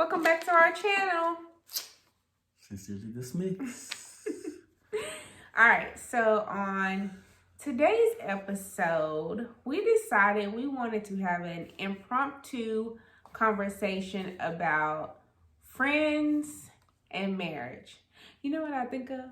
welcome back to our channel. Sincerely dismissed. All right, so on today's episode, we decided we wanted to have an impromptu conversation about friends and marriage. You know what I think of?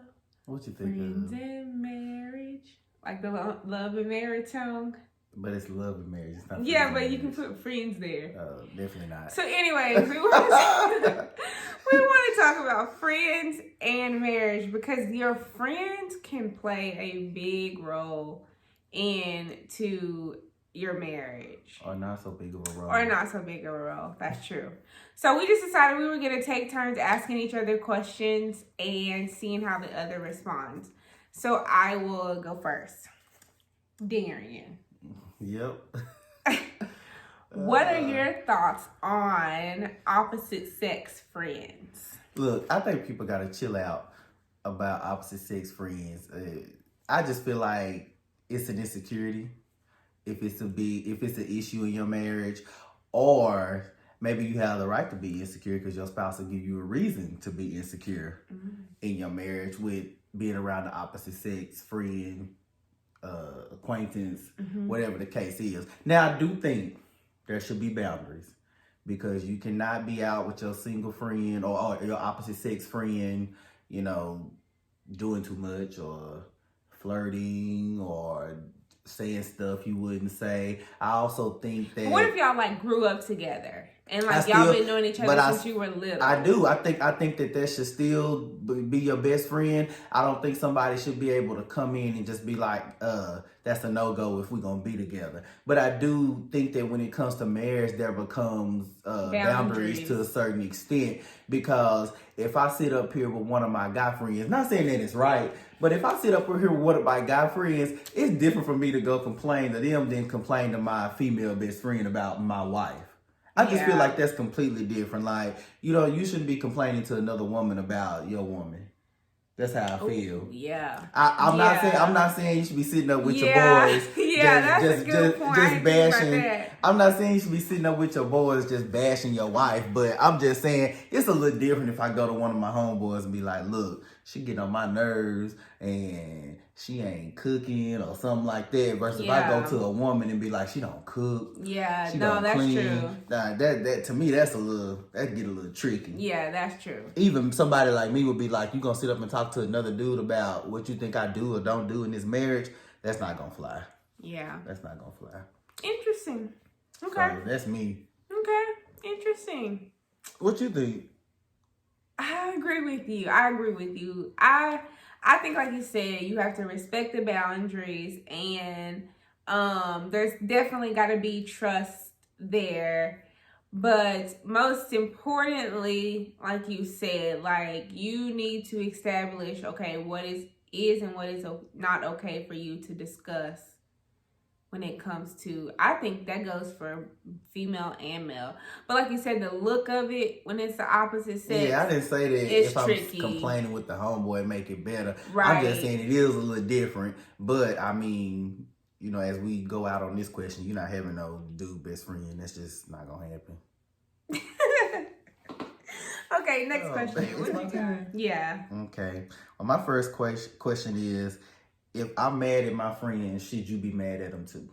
What you think Friends of? and marriage. Like the love and marriage song. But it's love and marriage. It's not. Yeah, but you can put friends there. Definitely not. So anyways, we want to talk about friends and marriage because your friends can play a big role into your marriage. Or not so big of a role. Or not so big of a role. That's true. So we just decided we were going to take turns asking each other questions and seeing how the other responds. So I will go first. Darian. Yep. What are your thoughts on opposite sex friends? Look, I think people gotta chill out about opposite sex friends. I just feel like it's an insecurity if it's an issue in your marriage, or maybe you have the right to be insecure because your spouse will give you a reason to be insecure in your marriage with being around the opposite sex friend, acquaintance, whatever the case is. Now, I do think there should be boundaries because you cannot be out with your single friend or your opposite sex friend, you know, doing too much or flirting or saying stuff you wouldn't say. I also think that... What if y'all like grew up together and like y'all been knowing each other since you were little? I do. I think that should still be your best friend. I don't think somebody should be able to come in and just be like, that's a no-go if we're going to be together. But I do think that when it comes to marriage, there becomes boundaries to a certain extent. Because if I sit up here with one of my guy friends, not saying that it's right, but if I sit up here with one of my guy friends, it's different for me to go complain to them than complain to my female best friend about my wife. I just feel like that's completely different. Like, you know, you shouldn't be complaining to another woman about your woman. That's how I feel. Yeah. I'm not saying you should be sitting up with your boys. That's a good point. Just bashing. I'm not saying you should be sitting up with your boys just bashing your wife, but I'm just saying it's a little different if I go to one of my homeboys and be like, look, she getting on my nerves and she ain't cooking or something like that. Versus if I go to a woman and be like, she don't cook. Yeah, she no, that's clean. true. Nah, that to me, that get a little tricky. Yeah, that's true. Even somebody like me would be like, you gonna sit up and talk to another dude about what you think I do or don't do in this marriage? That's not gonna fly. Yeah. That's not gonna fly. Interesting. Okay. So that's me. Okay. Interesting. What you think? I agree with you. I think, like you said, you have to respect the boundaries, and there's definitely got to be trust there. But most importantly, like you said, like you need to establish, okay, what is and what is not okay for you to discuss when it comes to, I think that goes for female and male. But like you said, the look of it, when it's the opposite sex, yeah, I didn't say that it's if tricky. I'm complaining with the homeboy make it better. Right. I'm just saying it is a little different. But I mean, you know, as we go out on this question, you're not having no dude best friend. That's just not gonna happen. Okay, next question. What you got? Yeah. Okay. Well, my first question is, if I'm mad at my friend, should you be mad at him too?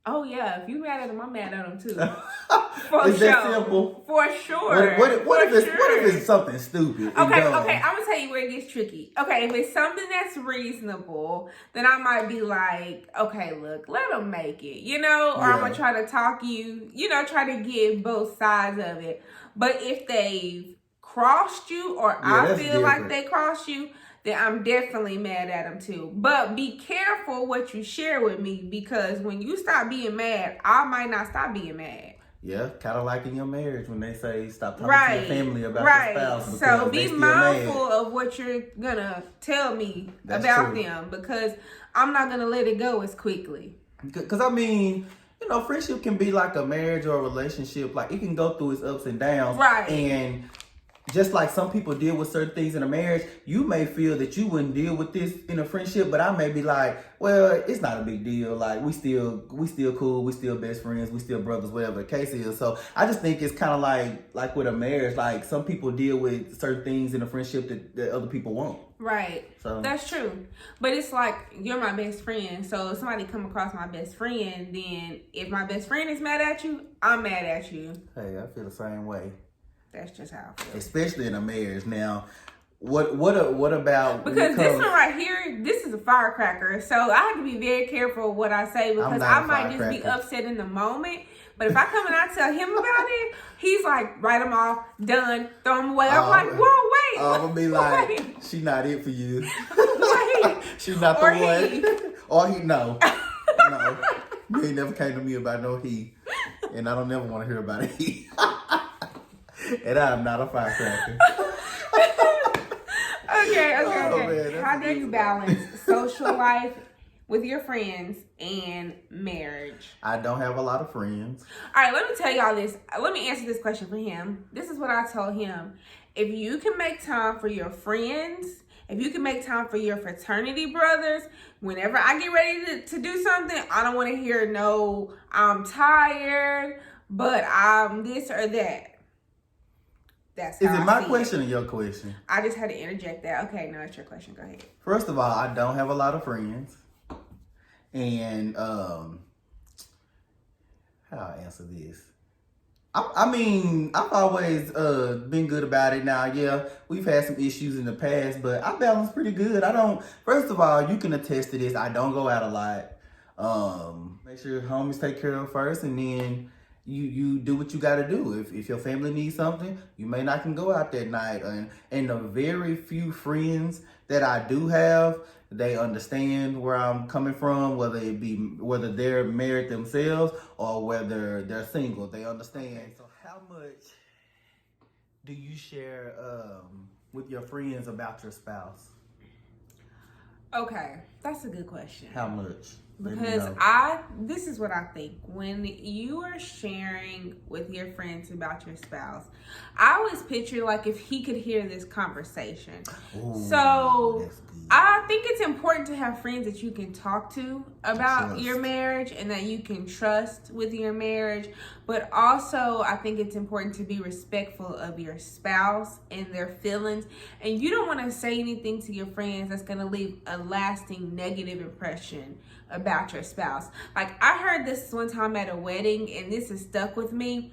Oh yeah, if you mad at him, I'm mad at him too. Is that simple? For sure. What if it's something stupid? Okay, I'm gonna tell you where it gets tricky. Okay, if it's something that's reasonable, then I might be like, okay, look, let them make it, you know, or I'm gonna try to talk you, you know, try to give both sides of it. But if they've crossed you, or I feel like they crossed you, then I'm definitely mad at them too. But be careful what you share with me, because when you stop being mad, I might not stop being mad. Yeah, kind of like in your marriage when they say stop talking to your family about your spouse. So be mindful of what you're gonna tell me about them, because I'm not gonna let it go as quickly. Because I mean, you know, friendship can be like a marriage or a relationship. Like, it can go through its ups and downs. Right. And just like some people deal with certain things in a marriage, you may feel that you wouldn't deal with this in a friendship, but I may be like, well, it's not a big deal. Like we still cool, we still best friends, we still brothers, whatever the case is. So I just think it's kind of like with a marriage, like some people deal with certain things in a friendship that other people won't. Right. So that's true. But it's like you're my best friend. So if somebody come across my best friend, then if my best friend is mad at you, I'm mad at you. Hey, I feel the same way. That's just how I feel. Especially in a marriage. Now, what about because this one right here, this is a firecracker. So I have to be very careful what I say because I might just be upset in the moment. But if I come and I tell him about it, he's like, write them off, done, throw them away. I'm like, whoa, wait. I'm gonna be like, she not it for you. Wait. She not the one. Or he, no. No. You ain't never came to me about no he. And I don't never want to hear about it. And I'm not a firecracker. Okay. Man, how do you balance social life with your friends and marriage? I don't have a lot of friends. All right, let me tell y'all this. Let me answer this question for him. This is what I told him. If you can make time for your friends, if you can make time for your fraternity brothers, whenever I get ready to do something, I don't want to hear no, I'm tired, but I'm this or that. That's how Is it my question or your question? I just had to interject that. Okay, no, it's your question. Go ahead. First of all, I don't have a lot of friends. And how I answer this? I mean, I've always been good about it. Now, yeah, we've had some issues in the past, but I balance pretty good. First of all, you can attest to this. I don't go out a lot. Make sure your homies take care of first, and then you do what you got to do. If your family needs something, you may not can go out that night. And the very few friends that I do have, they understand where I'm coming from, whether they're married themselves or whether they're single. They understand. So how much do you share with your friends about your spouse? Okay, that's a good question. How much? Because this is what I think. When you are sharing with your friends about your spouse, I always picture like if he could hear this conversation. Ooh, so I think it's important to have friends that you can talk to about your marriage and that you can trust with your marriage. But also, I think it's important to be respectful of your spouse and their feelings. And you don't want to say anything to your friends that's going to leave a lasting negative impression about your spouse. Like, I heard this one time at a wedding, and this has stuck with me.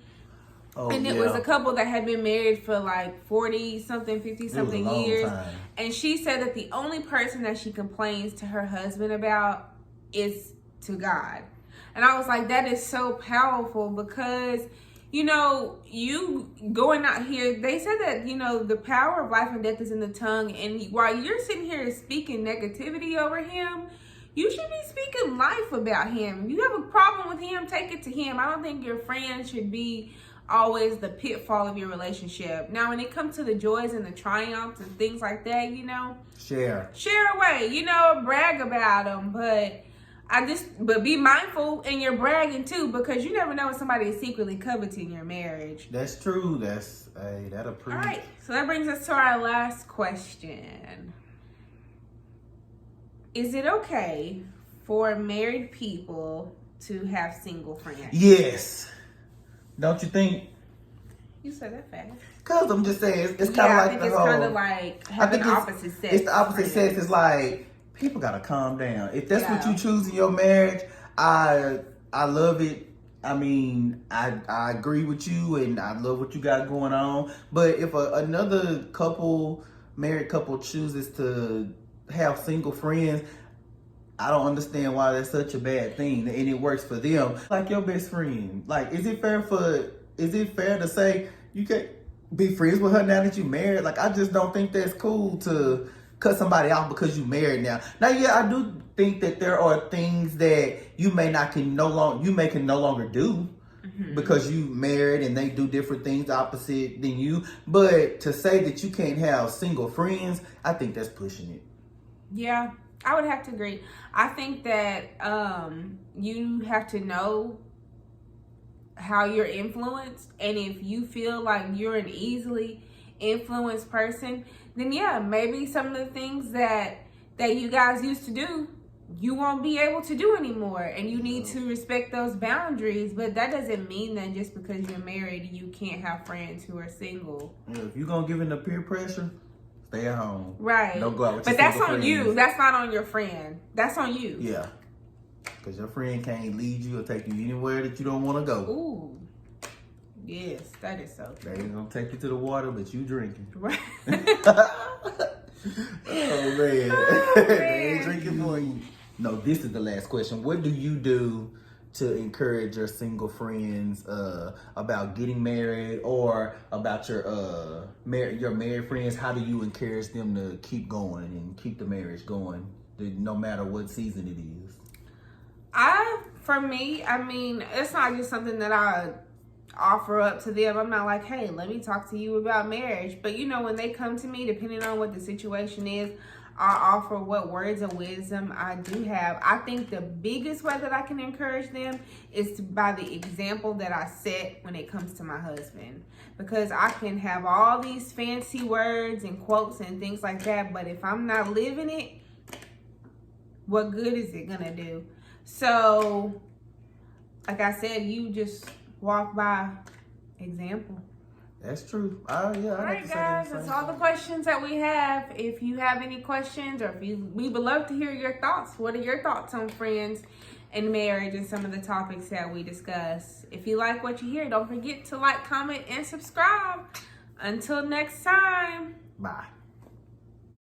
And it was a couple that had been married for like 40-something, 50-something years. And she said that the only person that she complains to her husband about is to God. And I was like, that is so powerful because, you going out here, they said that, the power of life and death is in the tongue. And while you're sitting here speaking negativity over him, you should be speaking life about him. If you have a problem with him, take it to him. I don't think your friends should be always the pitfall of your relationship. Now, when it comes to the joys and the triumphs and things like that, share away, brag about them. But be mindful in your bragging too, because you never know when somebody is secretly coveting your marriage. That's true. That'll prove. All right, so that brings us to our last question. Is it okay for married people to have single friends? Yes. Don't you think? You said that fast. Because I'm just saying, it's kind of like the whole. It's kind of like having the opposite sex. It's the opposite sex. It's like, people got to calm down. If that's what you choose in your marriage, I love it. I mean, I agree with you, and I love what you got going on. But if another married couple chooses to have single friends, I don't understand why that's such a bad thing, and it works for them. Like your best friend. Like, is it fair to say you can't be friends with her now that you married? Like, I just don't think that's cool to cut somebody off because you married now. Now, yeah, I do think that there are things that you can no longer do because you married and they do different things opposite than you. But to say that you can't have single friends, I think that's pushing it. Yeah, I would have to agree. I think that you have to know how you're influenced, and if you feel like you're an easily influence person, then yeah, maybe some of the things that you guys used to do, you won't be able to do anymore, and you need to respect those boundaries. But that doesn't mean that just because you're married, you can't have friends who are single. Yeah, if you're gonna give in to peer pressure, stay at home. Right. Don't go out with but your that's single on friends. you. That's not on your friend. That's on you. Yeah. Because your friend can't lead you or take you anywhere that you don't want to go. Ooh. Yes, that is so true. They ain't gonna take you to the water, but you drinking. Right. Oh man. Oh, They ain't man. drinking for you. No, this is the last question. What do you do to encourage your single friends about getting married, or about your married friends? How do you encourage them to keep going and keep the marriage going, no matter what season it is? For me, I mean, it's not just something that I offer up to them. I'm not like, hey, let me talk to you about marriage. But you know, when they come to me, depending on what the situation is, I offer what words of wisdom I do have. I think the biggest way that I can encourage them is by the example that I set when it comes to my husband. Because I can have all these fancy words and quotes and things like that, but if I'm not living it, what good is it gonna do? So, like I said, you just walk by example. That's true. Yeah. All right, guys, that's all the questions that we have. If you have any questions, or we would love to hear your thoughts. What are your thoughts on friends and marriage and some of the topics that we discuss? If you like what you hear, don't forget to like, comment, and subscribe. Until next time. Bye.